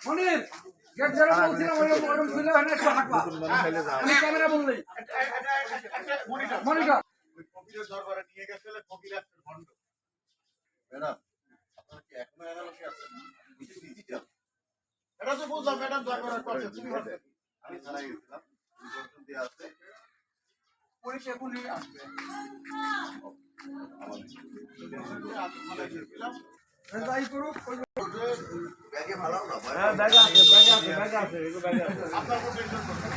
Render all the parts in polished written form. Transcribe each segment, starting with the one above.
মনির gate যারা বলছিলাম ওরকম ছিল না একটু হাঁটবা আমি ক্যামেরা বললি মনিটর ফকিরের দরবারে নিয়ে গেছিল ফকির একটা ভণ্ড ম্যাডাম আপনারা কি এখনো অ্যানালিসিস আছে ডিজিটাল এটা তো বুঝলাম ম্যাডাম দরবারে করছে তুমি আমি থানায় গেছিলাম ইনফরমেশন দেয়া আছে পুলিশ এখনই আসবে যাই করুক ব্যাগে ভালো না হ্যাঁ ব্যাগ আছে এগুলো ব্যাগ আছে আপনার কোন টেনশন করবেন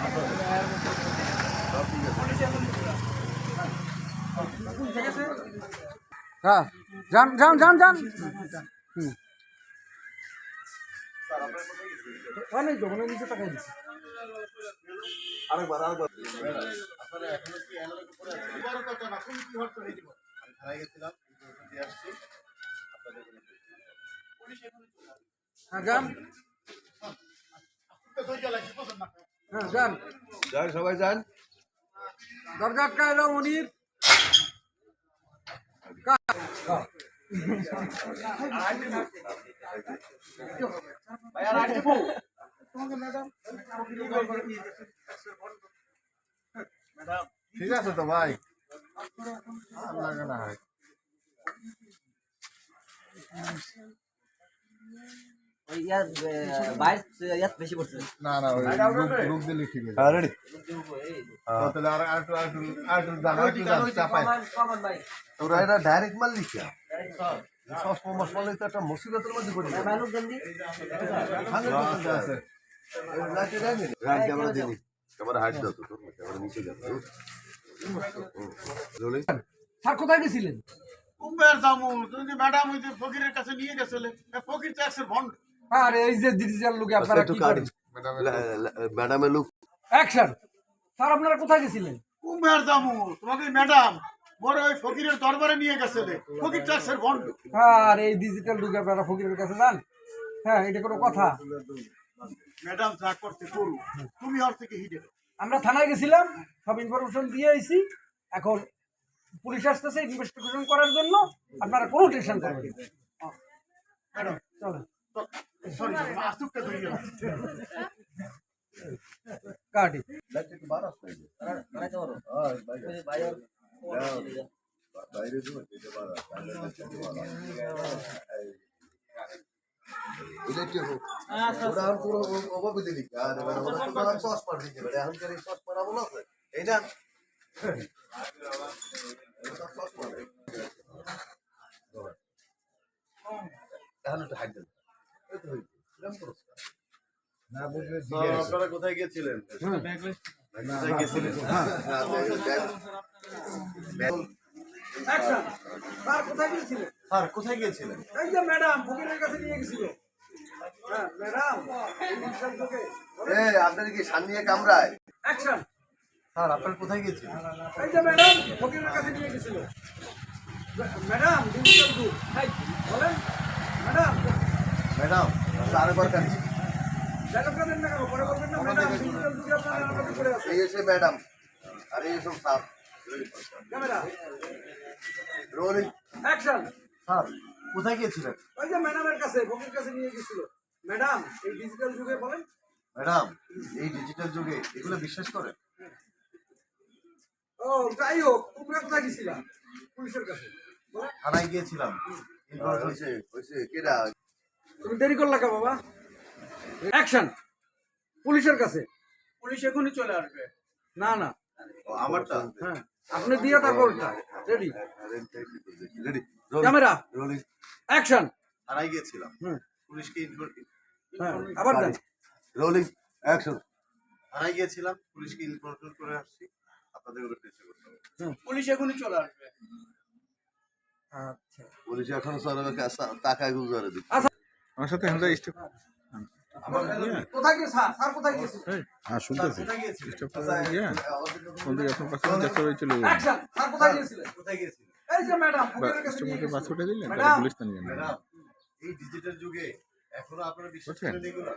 ঠিক আছে হ্যাঁ যান যান যান যান অনেক দোকানে নিচে টাকা দিচ্ছি আরেকবার আপনারা এখনো কি অ্যানালাইসিস করে আছেন এবারও কথা না কোন কি হচ্ছে এই জীবন আমি থানায় গেছিলাম ইনফরমেশন দিয়ে আসছি আপনাদের কোনো পুলিশ এখনো চলে আসে হ্যাঁ যান তো ধৈর্য লাগছে পছন্দ না হ্যাঁ যান যান সবাই যান দরজা আটকায় দাও মনির ঠিক আছে তো ভাই লাগে না না না ওই রূপ দিলে ঠিক আছে রেডি তাহলে আর একটু চাপাই তোরা এটা ডাইরেক্ট মাল লিখিয়া সসমা মশলা তো একটা মুসিবতের মধ্যে পড়ে আছে ক্যামেরা দিনি ক্যামেরা হাইট দাও তো ক্যামেরা নিচে যাও স্যার কোথায় গেছিলেন কুম্বের দামু তুমি ম্যাডাম ওই যে ফকিরের কাছে নিয়ে গেছিলে ফকির ট্যাক্সের বন্ড আরে এই যে ডিজিটাল লোকে আপনারা কি করেন ম্যাডামের লুক অ্যাকশন স্যার আপনারা কোথায় গেছিলেন কুম্বের দামু তোমাকে ম্যাডাম বড় ওই ফকিরের দরবারে নিয়ে গেছিলে ফকির ট্যাক্সের বন্ড আর এই ডিজিটাল যুগে আপনারা ফকিরের কাছে যান হ্যাঁ এটা কোনো কথা ম্যাডাম যা করতে করু তুমি ওর থেকে হিটে আমরা থানায় গেছিলাম সব ইনফরমেশন দিয়ে আইছি এখন পুলিশ আসতেছে ইনভেস্টিগেশন করার জন্য আপনারা কোনো টেনশন করবেন না ম্যাডাম চলো সরি আসুকটা ধরিয়ে কাটি বাইরে ওরা পুরো অভাবে দিলি আর ওরা সস পার দিতে পারে এখন করে সস পারা বলা আছে এই না আপনারা কোথায় গিয়েছিলেন অ্যাকশন স্যার কোথায় গিয়েছিলেন স্যার কোথায় গিয়েছিলেন এই যে ম্যাডাম ফকিরের কাছে নিয়ে গেছিল হ্যাঁ ম্যাডাম আপনার কি সামনে কামরায় অ্যাকশন স্যার আপনার কোথায় গিয়েছিলেন এই যে ম্যাডাম ফকিরের কাছে নিয়ে গেছিল ম্যাডাম ডিজিটাল গ্রুপ বলেন ম্যাডাম ম্যাডাম আরেকবার কাজ ডায়লগটা দেন না কেন পরে বলবেন না ম্যাডাম ডিজিটাল গ্রুপে আপনারা আমাকে করে আছে এই এসে ম্যাডাম আর এই সব sir camera rolling action sir কোথায় গিয়েছিলেন ওই যে ম্যাডামের কাছে ফকির কাছে নিয়ে গেছিল ম্যাডাম এই ডিজিটাল যুগে বলেন ম্যাডাম এই ডিজিটাল যুগে এগুলো বিশ্বাস করেন ও যাই হোক তোমরা কোথায় গেছিলা পুলিশের কাছে থানায় গিয়েছিলাম হয়েছে হয়েছে কেডা তুমি দেরি করলা কে বাবা অ্যাকশন পুলিশের কাছে পুলিশ এখনই চলে আসবে না না আমারটা হ্যাঁ আপনি দিয়ে তারপরটা ready ready camera rolling action থানায় গিয়েছিলাম হুম পুলিশকে হ্যাঁ আবার দেন রোলিং অ্যাকশন থানায় গিয়েছিলাম পুলিশকে ইনফরমেশন করে আসছি আপনাদের ওটা চেষ্টা করতে হবে পুলিশ এখনই চলে আসবে আচ্ছা পুলিশ এখন স্যার টাকায় গুজারে দিচ্ছে আচ্ছা আমার সাথে আমরা কোথায় গিয়ে স্যার কোথায় গিয়েছিল? হ্যাঁ শুনতেছি কোথায় গিয়েছিলেন? স্টপ করে দিয়ে ওদের আপনার পাসপোর্ট যাত্রা হয়েছিল অ্যাকশন স্যার কোথায় গিয়েছিলেন? কোথায় গিয়েছিলেন? এই যে ম্যাডাম ফকিরের কাছে নিয়ে কাস্টমারকে গেছি। পাসপোর্টে দিলেন ম্যাডাম। তাহলে পুলিশ তো নিয়ে নেবে ম্যাডাম এই ডিজিটাল যুগে এখনো আপনারা বিশ্বাস বুঝছেন? করেন এগুলো?